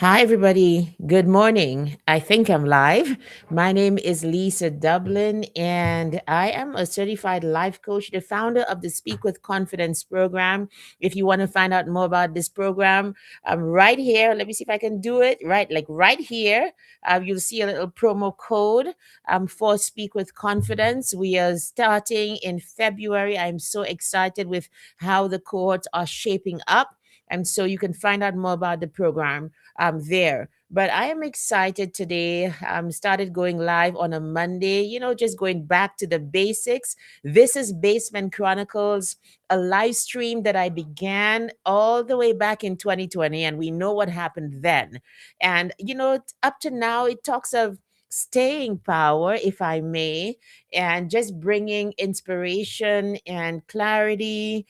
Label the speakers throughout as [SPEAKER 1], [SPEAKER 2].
[SPEAKER 1] Hi, everybody. Good morning. I think I'm live. My name is Lisa Dublin, and I am a certified life coach, the founder of the Speak with Confidence program. If you want to find out more about this program, I'm right here. Let me see if I can do it right here. You'll see a little promo code for Speak with Confidence. We are starting in February. I'm so excited with how the cohorts are shaping up. And so you can find out more about the program there. But I am excited today. Started going live on a Monday, just going back to the basics. This is Basement Chronicles, a live stream that I began all the way back in 2020, and we know what happened then. And, up to now, it talks of staying power, if I may, and just bringing inspiration and clarity,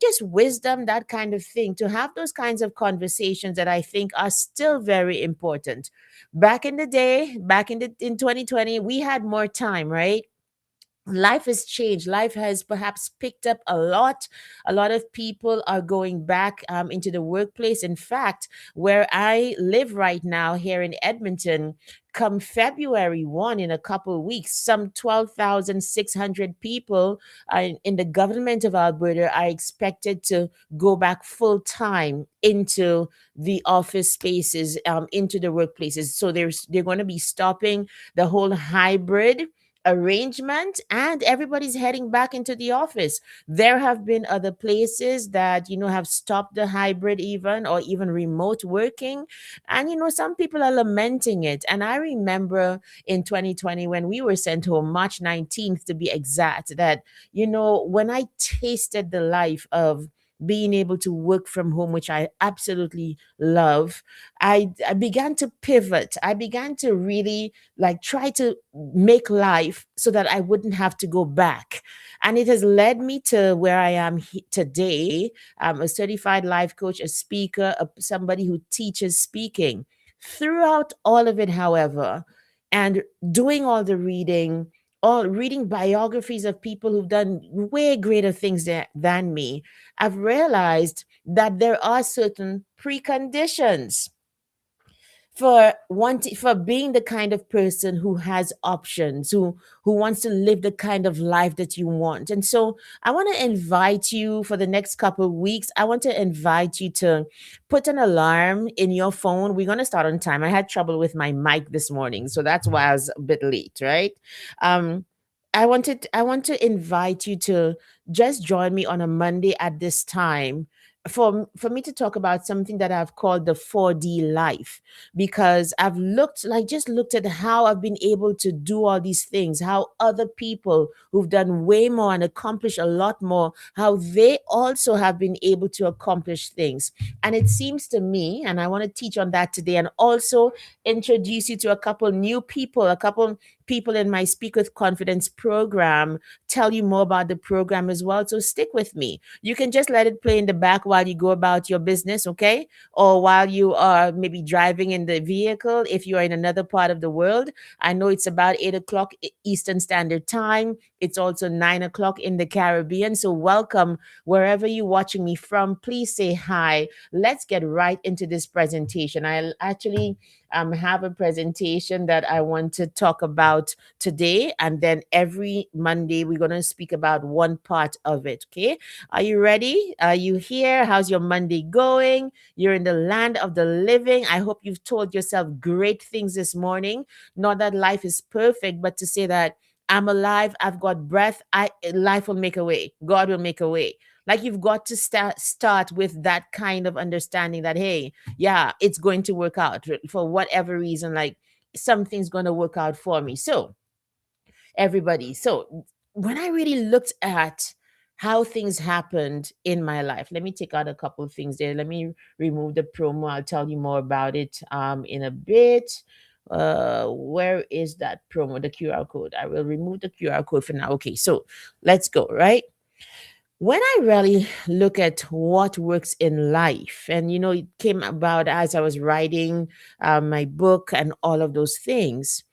[SPEAKER 1] just wisdom, that kind of thing, to have those kinds of conversations that I think are still very important. Back in the day, in 2020, we had more time, right? Life has changed. Life has perhaps picked up a lot. A lot of people are going back into the workplace. In fact, where I live right now here in Edmonton, come February 1, in a couple of weeks, some 12,600 people in the government of Alberta are expected to go back full time into the office spaces, into the workplaces. So they're going to be stopping the whole hybrid arrangement, and everybody's heading back into the office. There have been other places that have stopped the hybrid, even, or even remote working, and some people are lamenting it. And I remember in 2020, when we were sent home, March 19th to be exact, that when I tasted the life of being able to work from home, which I absolutely love, I began to pivot. I began to really like try to make life so that I wouldn't have to go back. And it has led me to where I am today. I'm a certified life coach, a speaker, somebody who teaches speaking. Throughout all of it, however, and doing all the reading, all reading biographies of people who've done way greater things than me, I've realized that there are certain preconditions for being the kind of person who has options, who wants to live the kind of life that you want. And so I want to invite you, for the next couple of weeks, I want to invite you to put an alarm in your phone. We're going to start on time. I had trouble with my mic this morning, so that's why I was a bit late, right? um I want to invite you to just join me on a Monday at this time, for me to talk about something that I've called the 4D life, because I've just looked at how I've been able to do all these things, how other people who've done way more and accomplished a lot more, how they also have been able to accomplish things. And it seems to me, and I want to teach on that today, and also introduce you to a couple new people, a couple people in my Speak with Confidence program, tell you more about the program as well. So stick with me. You can just let it play in the back while you go about your business, okay? Or while you are maybe driving in the vehicle if you are in another part of the world. I know it's about 8 o'clock Eastern Standard Time. It's also 9 o'clock in the Caribbean. So welcome wherever you're watching me from. Please say hi. Let's get right into this presentation. I actually have a presentation that I want to talk about today. And then every Monday, we're going to speak about one part of it. Okay. Are you ready? Are you here? How's your Monday going? You're in the land of the living. I hope you've told yourself great things this morning. Not that life is perfect, but to say that I'm alive, I've got breath, life will make a way. God will make a way. Like, you've got to start with that kind of understanding that, hey, yeah, it's going to work out for whatever reason. Like, something's going to work out for me. So, everybody, so when I really looked at how things happened in my life, let me take out a couple of things there. Let me remove the promo. I'll tell you more about it in a bit. Where is that promo? The QR code. I will remove the QR code for now. Okay, so let's go, right? When I really look at what works in life, and it came about as I was writing my book and all of those things,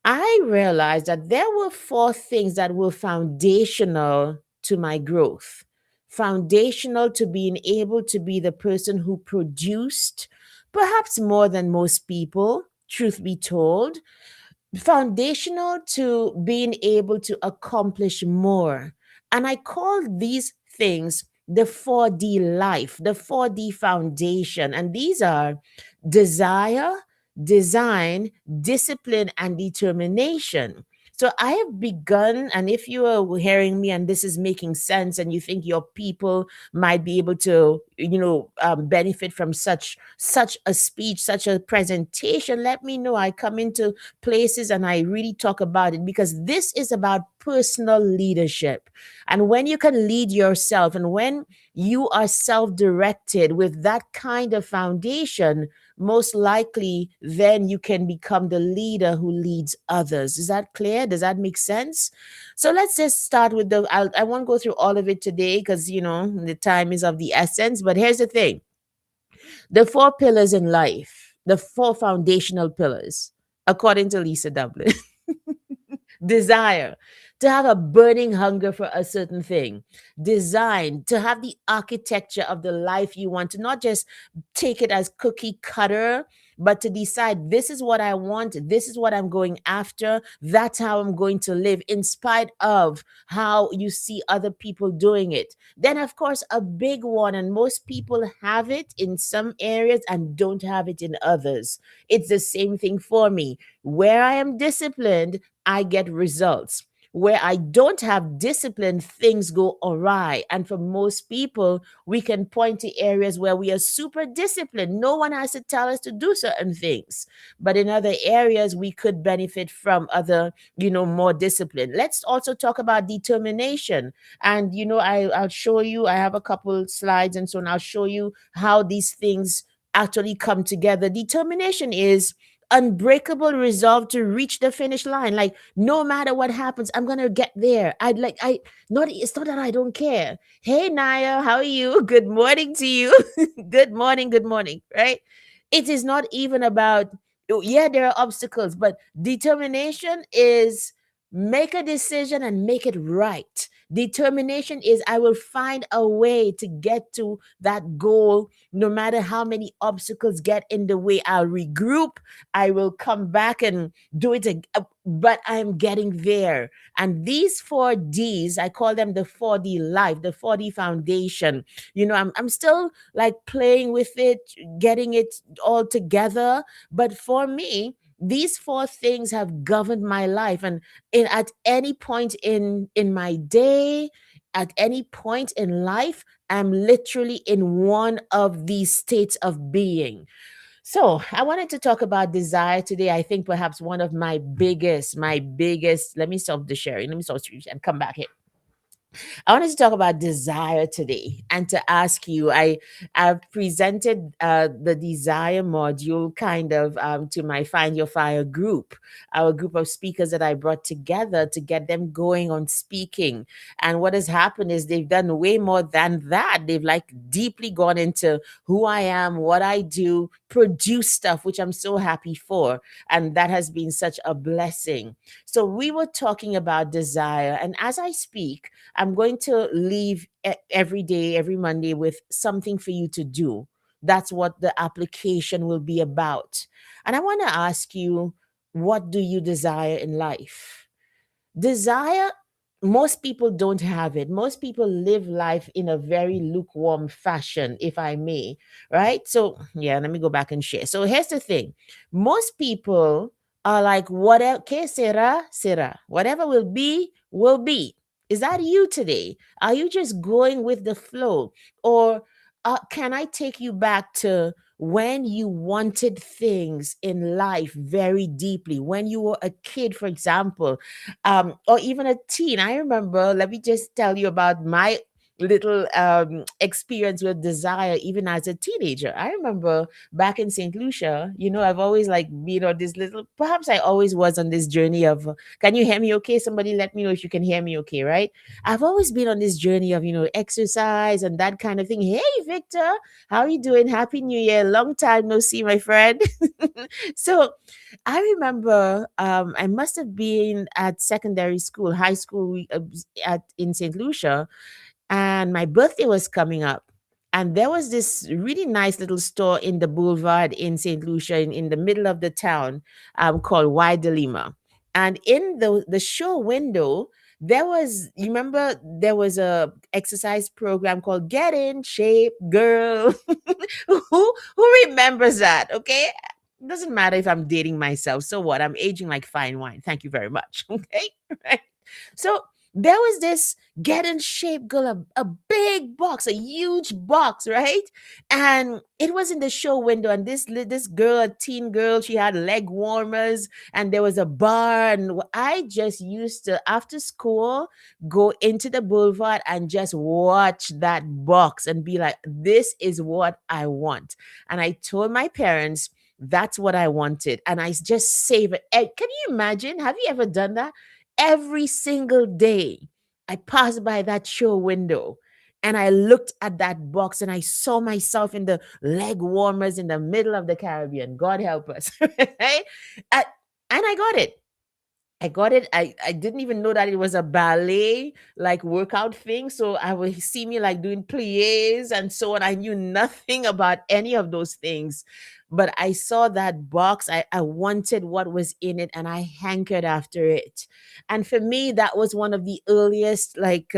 [SPEAKER 1] I realized that there were four things that were foundational to my growth, foundational to being able to be the person who produced perhaps more than most people, truth be told, foundational to being able to accomplish more. And I call these things the 4D life, the 4D foundation. And these are desire, design, discipline, and determination. So I have begun, and if you are hearing me and this is making sense, and you think your people might be able to, benefit from such a speech, such a presentation, let me know. I come into places and I really talk about it because this is about personal leadership. And when you can lead yourself and when you are self directed with that kind of foundation, most likely then you can become the leader who leads others. Is that clear? Does that make sense? So let's just start with I won't go through all of it today because, the time is of the essence. But here's the thing: the four pillars in life, the four foundational pillars, according to Lisa Dublin. Desire, to have a burning hunger for a certain thing. Design, to have the architecture of the life you want, to not just take it as cookie cutter, but to decide this is what I want, this is what I'm going after, that's how I'm going to live, in spite of how you see other people doing it. Then, of course, a big one, and most people have it in some areas and don't have it in others. It's the same thing for me. Where I am disciplined, I get results. Where I don't have discipline, things go awry. And for most people, we can point to areas where we are super disciplined. No one has to tell us to do certain things. But in other areas, we could benefit from other, more discipline. Let's also talk about determination. And, I'll show you, I have a couple slides and so on. I'll show you how these things actually come together. Determination is unbreakable resolve to reach the finish line. Like, no matter what happens, I'm gonna get there. It's not that I don't care. Hey Naya, how are you? Good morning to you. Good morning, right? It is not even about, oh, yeah, there are obstacles, but determination is make a decision and make it right. Determination is I will find a way to get to that goal no matter how many obstacles get in the way. I'll regroup, I will come back and do it but I'm getting there. And these 4Ds, I call them the 4D life, the 4D foundation. I'm still like playing with it, getting it all together. But for me, these four things have governed my life. And at any point in my day, at any point in life, I'm literally in one of these states of being. So I wanted to talk about desire today. I think perhaps one of my biggest, let me stop the sharing. Let me stop and come back here. I wanted to talk about desire today and to ask you. I've presented the desire module kind of to my Find Your Fire group, our group of speakers that I brought together to get them going on speaking. And what has happened is they've done way more than that. They've like deeply gone into who I am, what I do, produce stuff, which I'm so happy for. And that has been such a blessing. So we were talking about desire. And as I speak, I'm going to leave every day, every Monday with something for you to do. That's what the application will be about. And I want to ask you, what do you desire in life? Desire, most people don't have it. Most people live life in a very lukewarm fashion, if I may, right? So, yeah, let me go back and share. So, here's the thing: most people are like, whatever, que sera, sera. Whatever will be, will be. Is that you today? Are you just going with the flow? Or can I take you back to when you wanted things in life very deeply, when you were a kid, for example, or even a teen? I remember, let me just tell you about my little experience with desire even as a teenager. I remember back in St. Lucia, I've always like been on this little, perhaps I always was on this journey of, can you hear me okay? Somebody let me know if you can hear me okay, right? I've always been on this journey of, exercise and that kind of thing. Hey, Victor, how are you doing? Happy New Year. Long time no see, my friend. So I remember I must have been at secondary school, high school, in St. Lucia, and my birthday was coming up. And there was this really nice little store in the boulevard in St. Lucia, in the middle of the town, called Y de Lima. And in the show window, there was, you remember, there was a exercise program called Get in Shape Girl. Who remembers that? Okay. Doesn't matter if I'm dating myself. So what? I'm aging like fine wine. Thank you very much. Okay. Right. So there was this Get in Shape Girl, a big box, a huge box, right? And it was in the show window. And this girl, a teen girl, she had leg warmers, and there was a bar. And I just used to, after school, go into the boulevard and just watch that box and be like, this is what I want. And I told my parents, that's what I wanted. And I just save it. Can you imagine? Have you ever done that? Every single day, I passed by that show window and I looked at that box and I saw myself in the leg warmers in the middle of the Caribbean. God help us. Right? Uh, and I got it. I got it. I didn't even know that it was a ballet like workout thing. So I would see me like doing plies and so on. I knew nothing about any of those things. But I saw that box. I wanted what was in it and I hankered after it. And for me, that was one of the earliest like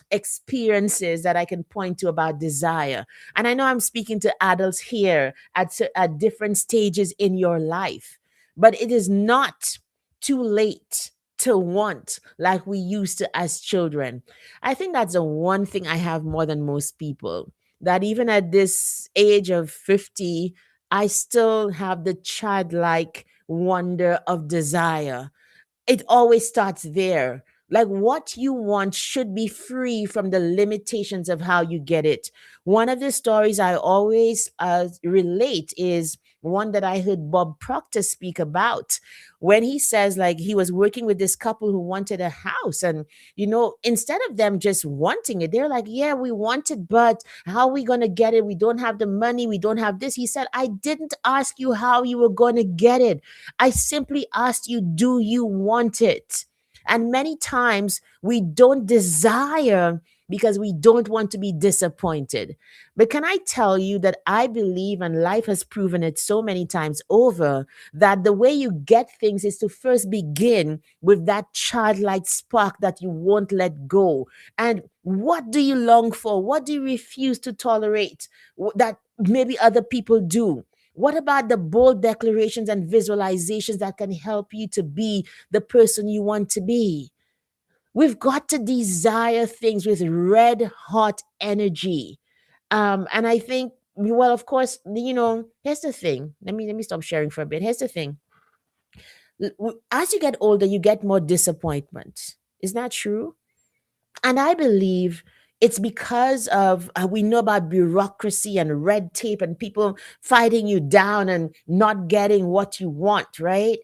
[SPEAKER 1] experiences that I can point to about desire. And I know I'm speaking to adults here at different stages in your life, but it is not too late to want like we used to as children. I think that's the one thing I have more than most people. That even at this age of 50, I still have the childlike wonder of desire. It always starts there. Like what you want should be free from the limitations of how you get it. One of the stories I always relate is one that I heard Bob Proctor speak about when he says, like, he was working with this couple who wanted a house. And, instead of them just wanting it, they're like, yeah, we want it, but how are we going to get it? We don't have the money. We don't have this. He said, I didn't ask you how you were going to get it. I simply asked you, do you want it? And many times we don't desire because we don't want to be disappointed. But can I tell you that I believe, and life has proven it so many times over, that the way you get things is to first begin with that childlike spark that you won't let go. And what do you long for? What do you refuse to tolerate that maybe other people do? What about the bold declarations and visualizations that can help you to be the person you want to be? We've got to desire things with red hot energy. And I think, well, of course, here's the thing. Let me stop sharing for a bit. Here's the thing. As you get older, you get more disappointment. Is that true? And I believe it's because of we know about bureaucracy and red tape and people fighting you down and not getting what you want, right?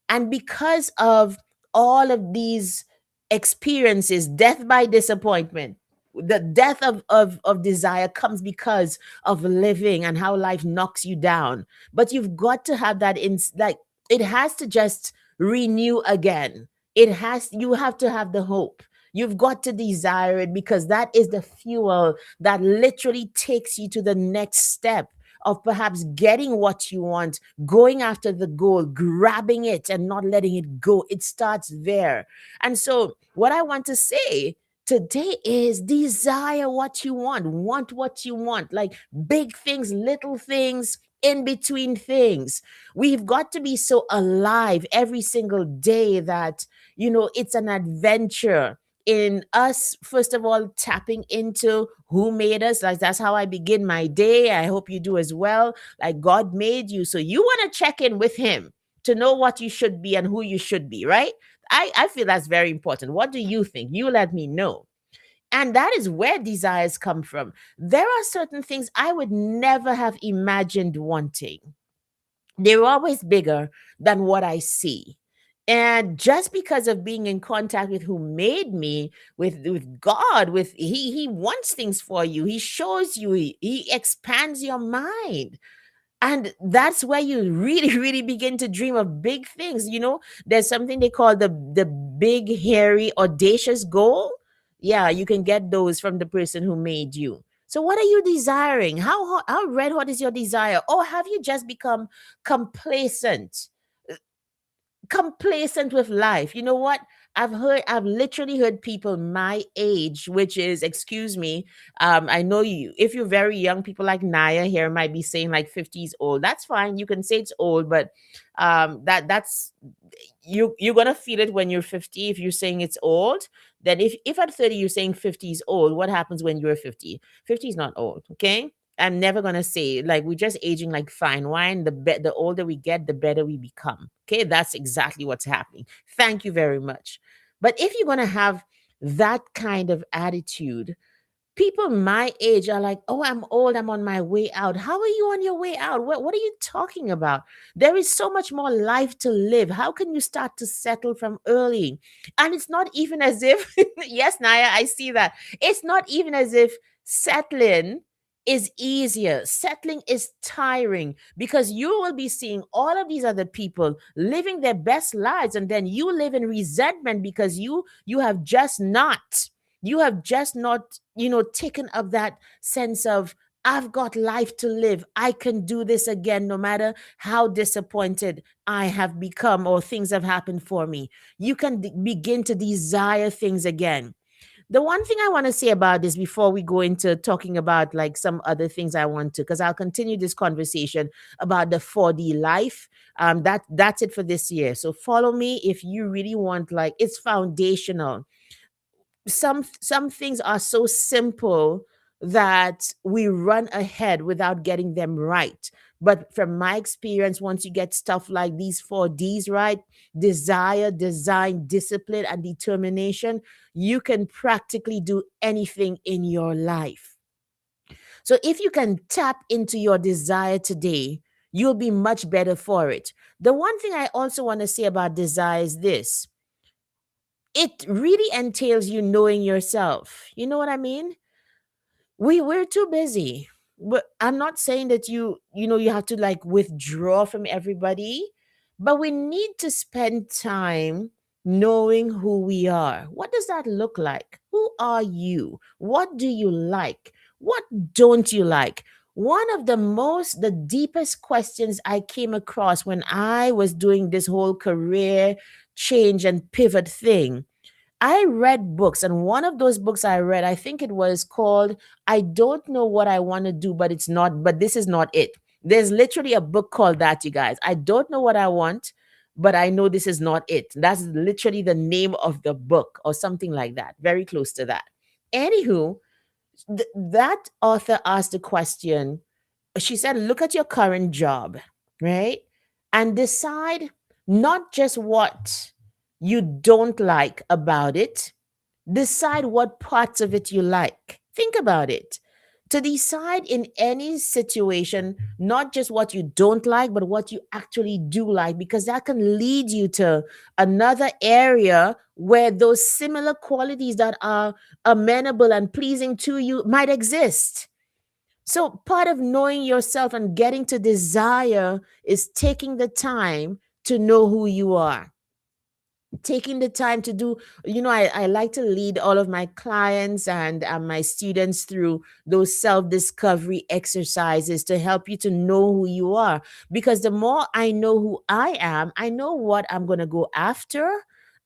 [SPEAKER 1] And because of all of these experiences, death by disappointment, the death of desire comes because of living and how life knocks you down. But you've got to have that like it has to just renew again. You have to have the hope. You've got to desire it because that is the fuel that literally takes you to the next step of perhaps getting what you want, going after the goal, grabbing it and not letting it go. It starts there. And so, what I want to say today is desire what you want what you want, like big things, little things, in between things. We've got to be so alive every single day that, it's an adventure in us, first of all, tapping into who made us. Like that's how I begin my day. I hope you do as well. Like God made you. So you want to check in with him to know what you should be and who you should be, right? I feel that's very important. What do you think? You let me know. And that is where desires come from. There are certain things I would never have imagined wanting. They're always bigger than what I see. And just because of being in contact with who made me, with God, with he wants things for you. He shows you, he expands your mind. And that's where you really, really begin to dream of big things. There's something they call the big, hairy, audacious goal. Yeah, you can get those from the person who made you. So what are you desiring? How red hot is your desire? Or have you just become complacent? Complacent with life. You know what? I've literally heard people my age, which is, excuse me, I know you, if you're very young, people like Naya here might be saying like 50s old. That's fine. You can say it's old, but that's you're gonna feel it when you're 50 if you're saying it's old. Then if at 30 you're saying 50 is old, what happens when you're 50? 50 is not old, okay? I'm never gonna say, like, we're just aging like fine wine. The older we get, the better we become. Okay, that's exactly what's happening. Thank you very much. But if you're gonna have that kind of attitude, people my age are like, oh, I'm old, I'm on my way out. How are you on your way out? What are you talking about? There is so much more life to live. How can you start to settle from early? And it's not even as if, yes, Naya, I see that. It's not even as if settling is easier. Settling is tiring because you will be seeing all of these other people living their best lives, and then you live in resentment because you have just not taken up that sense of, I've got life to live. I can do this again, no matter how disappointed I have become or things have happened for me. You can begin to desire things again. The one thing I want to say about this before we go into talking about like some other things I want to, because I'll continue this conversation about the 4D life. That's it for this year. So follow me if you really want, like, it's foundational. Some things are so simple that we run ahead without getting them right. But from my experience, once you get stuff like these 4Ds right, desire, design, discipline, and determination, you can practically do anything in your life. So if you can tap into your desire today, you'll be much better for it. The one thing I also want to say about desire is this: it really entails you knowing yourself. You know what I mean? We're too busy. But I'm not saying that you have to like withdraw from everybody, but we need to spend time knowing who we are. What does that look like? Who are you? What do you like? What don't you like? One of the deepest questions I came across when I was doing this whole career change and pivot thing, I read books, and one of those books I read, I think it was called I Don't Know What I Want to Do, but this is not it. There's literally a book called that, you guys. I don't know what I want, but I know this is not it. That's literally the name of the book or something like that, very close to that. Anywho, that author asked the question. She said, look at your current job, right? And decide not just what you don't like about it, decide what parts of it you like. Think about it. To decide in any situation, not just what you don't like, but what you actually do like, because that can lead you to another area where those similar qualities that are amenable and pleasing to you might exist. So, part of knowing yourself and getting to desire is taking the time to know who you are, taking the time to do, I like to lead all of my clients and my students through those self-discovery exercises to help you to know who you are, because the more I know who I am, I know what I'm going to go after.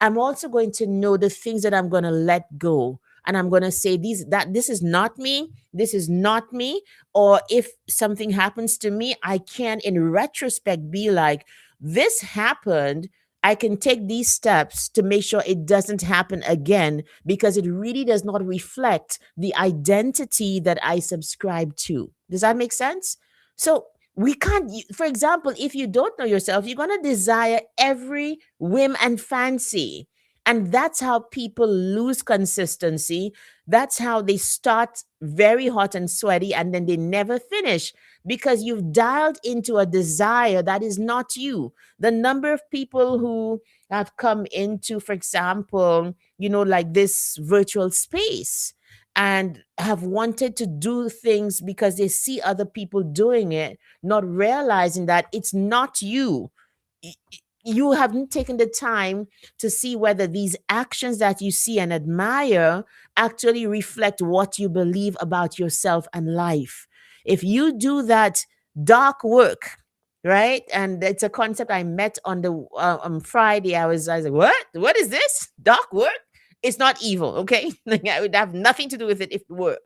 [SPEAKER 1] I'm also going to know the things that I'm going to let go, and I'm going to say this is not me, this is not me. Or if something happens to me, I can in retrospect be like, this happened, I can take these steps to make sure it doesn't happen again, because it really does not reflect the identity that I subscribe to. Does that make sense? So we can't, for example, if you don't know yourself, you're going to desire every whim and fancy. And that's how people lose consistency. That's how they start very hot and sweaty and then they never finish, because you've dialed into a desire that is not you. The number of people who have come into, for example, like this virtual space and have wanted to do things because they see other people doing it, not realizing that it's not you. you haven't taken the time to see whether these actions that you see and admire actually reflect what you believe about yourself and life. If you do that dark work, right? And it's a concept I met on the on Friday. I was like, what is this dark work? It's not evil, okay? Like, I would have nothing to do with it if it were.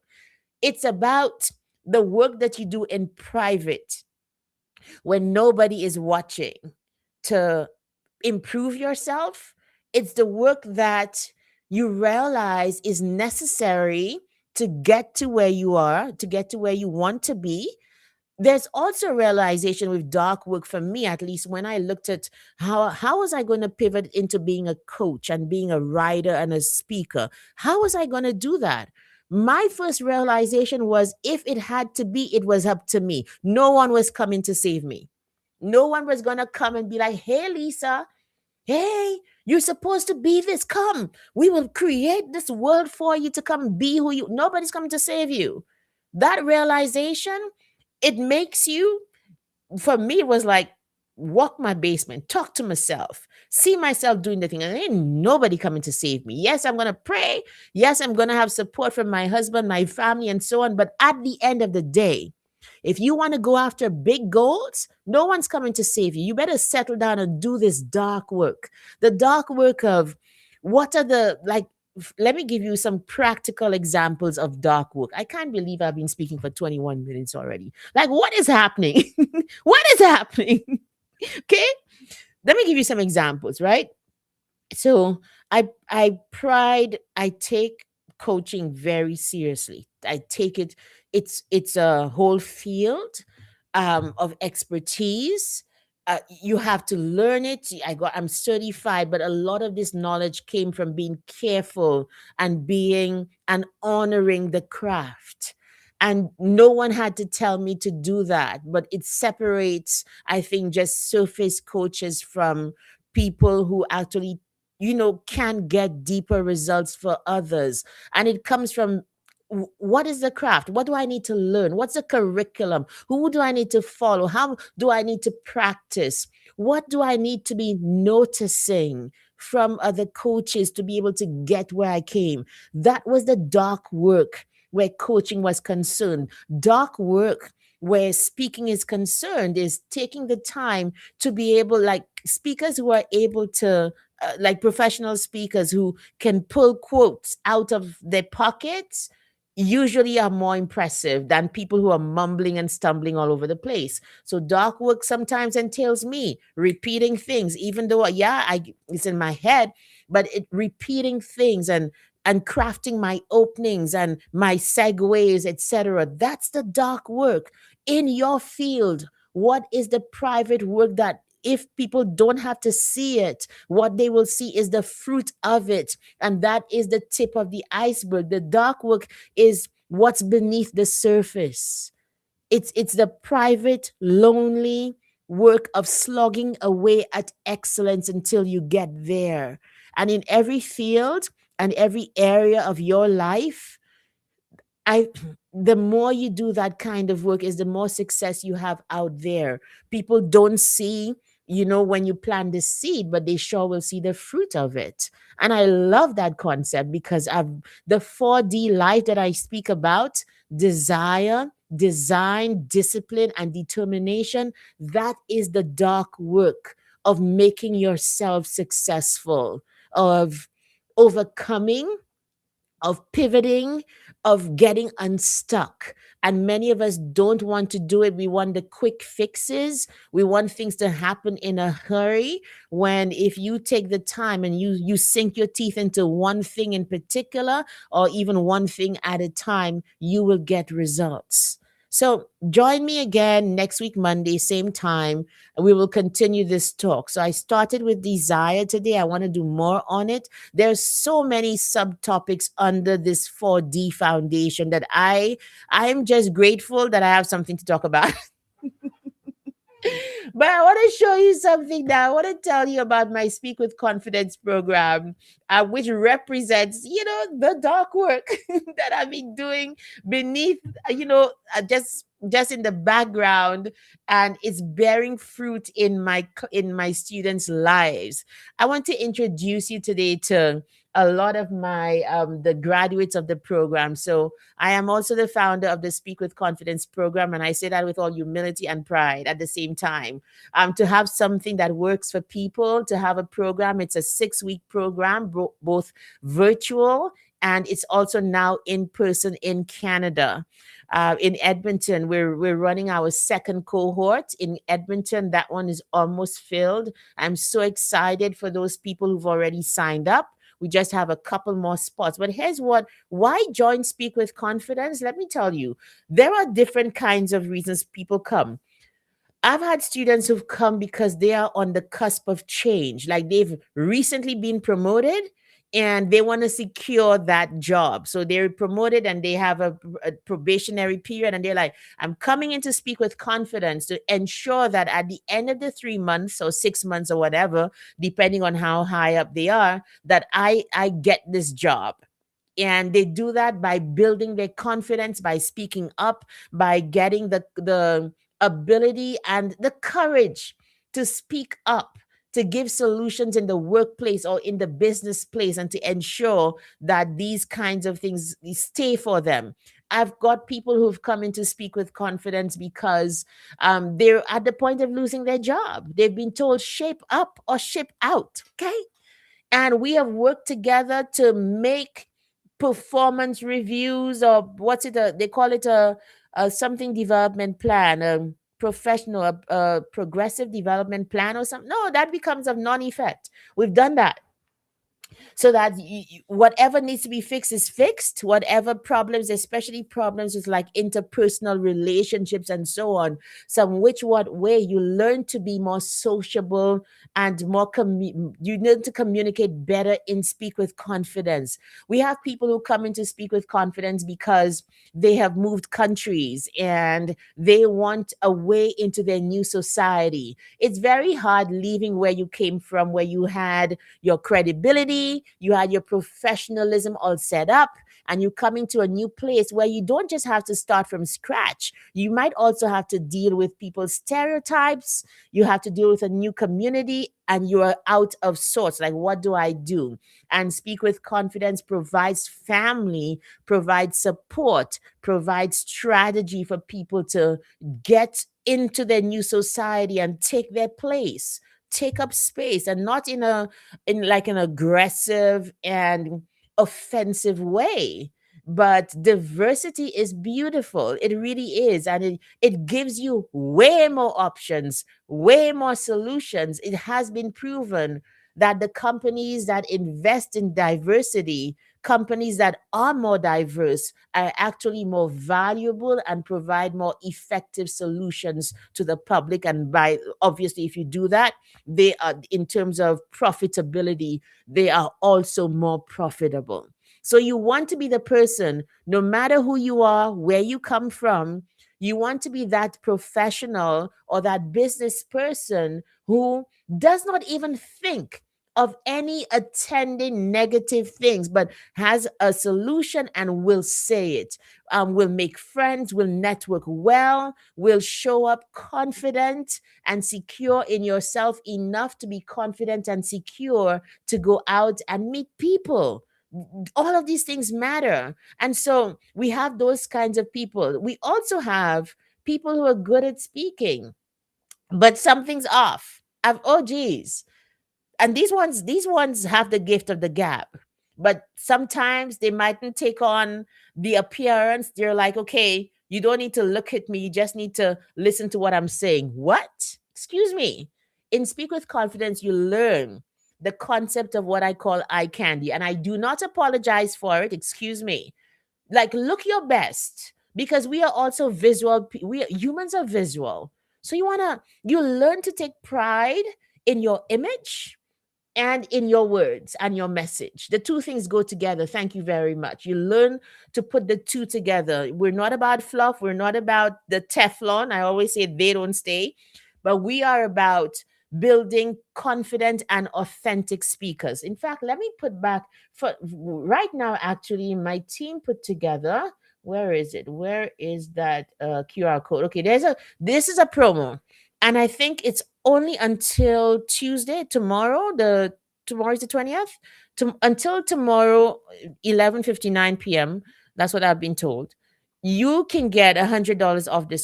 [SPEAKER 1] It's about the work that you do in private when nobody is watching to improve yourself. It's the work that you realize is necessary to get to where you are, to get to where you want to be. There's also a realization with dark work for me, at least when I looked at how was I going to pivot into being a coach and being a writer and a speaker. How was I going to do that? My first realization was, if it had to be, it was up to me. No one was coming to save me. No one was going to come and be like, hey, Lisa, hey, you're supposed to be this. Come, we will create this world for you to come be who you. Nobody's coming to save you. That realization, it makes you, for me, it was like, walk my basement, talk to myself, see myself doing the thing, and ain't nobody coming to save me. Yes, I'm gonna pray. Yes, I'm gonna have support from my husband, my family, and so on. But at the end of the day, if you want to go after big goals, no one's coming to save you. You better settle down and do this dark work. The dark work of what are the, like, let me give you some practical examples of dark work. I can't believe I've been speaking for 21 minutes already. Like, what is happening? What is happening? Okay? Let me give you some examples, right? So I take coaching very seriously. I take it, it's a whole field of expertise. You have to learn it. I'm certified, but a lot of this knowledge came from being careful and being and honoring the craft. And no one had to tell me to do that, but it separates, I think, just surface coaches from people who actually, can get deeper results for others. And it comes from, what is the craft? What do I need to learn? What's the curriculum? Who do I need to follow? How do I need to practice? What do I need to be noticing from other coaches to be able to get where I came? That was the dark work where coaching was concerned. Dark work where speaking is concerned is taking the time to be able, like speakers who are able to, like professional speakers who can pull quotes out of their pockets, usually are more impressive than people who are mumbling and stumbling all over the place. So dark work sometimes entails me repeating things, even though, yeah, it's in my head, but it repeating things and crafting my openings and my segues, etc. That's the dark work in your field. What is the private work that, if people don't have to see it, what they will see is the fruit of it? And that is the tip of the iceberg. The dark work is what's beneath the surface. It's the private, lonely work of slogging away at excellence until you get there. And in every field and every area of your life, I the more you do that kind of work is the more success you have out there. People don't see, when you plant the seed, but they sure will see the fruit of it. And I love that concept because the 4D life that I speak about, desire, design, discipline, and determination, that is the dark work of making yourself successful, of overcoming, of pivoting, of getting unstuck. And many of us don't want to do it. We want the quick fixes. We want things to happen in a hurry. When if you take the time and you sink your teeth into one thing in particular, or even one thing at a time, you will get results. So join me again next week, Monday, same time. We will continue this talk. So I started with desire today. I want to do more on it. There's so many subtopics under this 4D foundation that I am just grateful that I have something to talk about. But I want to show you something now. I want to tell you about my Speak with Confidence program, which represents, the dark work that I've been doing beneath, just in the background, and it's bearing fruit in my students' lives. I want to introduce you today to a lot of my the graduates of the program. So I am also the founder of the Speak with Confidence program, and I say that with all humility and pride at the same time. To have something that works for people, to have a program, it's a 6-week program, both virtual, and it's also now in person in Canada. In Edmonton, we're running our second cohort in Edmonton. That one is almost filled. I'm so excited for those people who've already signed up. We just have a couple more spots. But here's what why join Speak with Confidence? Let me tell you, there are different kinds of reasons people come. I've had students who've come because they are on the cusp of change, like they've recently been promoted and they want to secure that job. So they're promoted and they have a probationary period, and they're like, I'm coming in to Speak with Confidence to ensure that at the end of the 3 months or 6 months or whatever, depending on how high up they are, that I get this job. And they do that by building their confidence, by speaking up, by getting the ability and the courage to speak up, to give solutions in the workplace or in the business place, and to ensure that these kinds of things stay for them. I've got people who've come in to Speak with Confidence because they're at the point of losing their job. They've been told shape up or ship out. Okay. And we have worked together to make performance reviews, or what's it, they call it a something development plan, a professional, a progressive development plan or something. No, that becomes of non-effect. We've done that so that whatever needs to be fixed is fixed. Whatever problems, especially problems with like interpersonal relationships and so on, some which what way you learn to be more sociable and more you learn to communicate better in Speak with Confidence. We have people who come in to Speak with Confidence because they have moved countries and they want a way into their new society. It's very hard leaving where you came from, where you had your credibility, you had your professionalism all set up, and you come into a new place where you don't just have to start from scratch. You might also have to deal with people's stereotypes. You have to deal with a new community, and you are out of sorts. Like, what do I do? And Speak with Confidence provides family, provides support, provides strategy for people to get into their new society and take their place, take up space, and not in like an aggressive and offensive way. But diversity is beautiful. It really is. And it gives you way more options, way more solutions. It has been proven that the companies that invest in diversity, companies that are more diverse, are actually more valuable and provide more effective solutions to the public. And by obviously, if you do that, they are, in terms of profitability, they are also more profitable. So you want to be the person, no matter who you are, where you come from, you want to be that professional or that business person who does not even think of any attending negative things, but has a solution and will say it. Will make friends, will network well, will show up confident and secure in yourself enough to be confident and secure to go out and meet people. All of these things matter. And so we have those kinds of people. We also have people who are good at speaking, but something's off. Oh, geez. And these ones have the gift of the gab, but sometimes they mightn't take on the appearance. They're like, okay, you don't need to look at me, you just need to listen to what I'm saying. What? Excuse me. In Speak with Confidence, you learn the concept of what I call eye candy, and I do not apologize for it. Excuse me. Like, look your best, because we are also visual. Humans are visual. So you learn to take pride in your image and in your words and your message. The two things go together. Thank you very much. You learn to put the two together. We're not about fluff. We're not about the Teflon. I always say they don't stay. but we are about building confident and authentic speakers. In fact, let me put back for right now, actually, my team put together. Where is it? Where is that QR code? Okay, this is a promo, and I think it's only until Tuesday, tomorrow is the 20th, until tomorrow 11:59 p.m. That's what I've been told. You can get $100 off this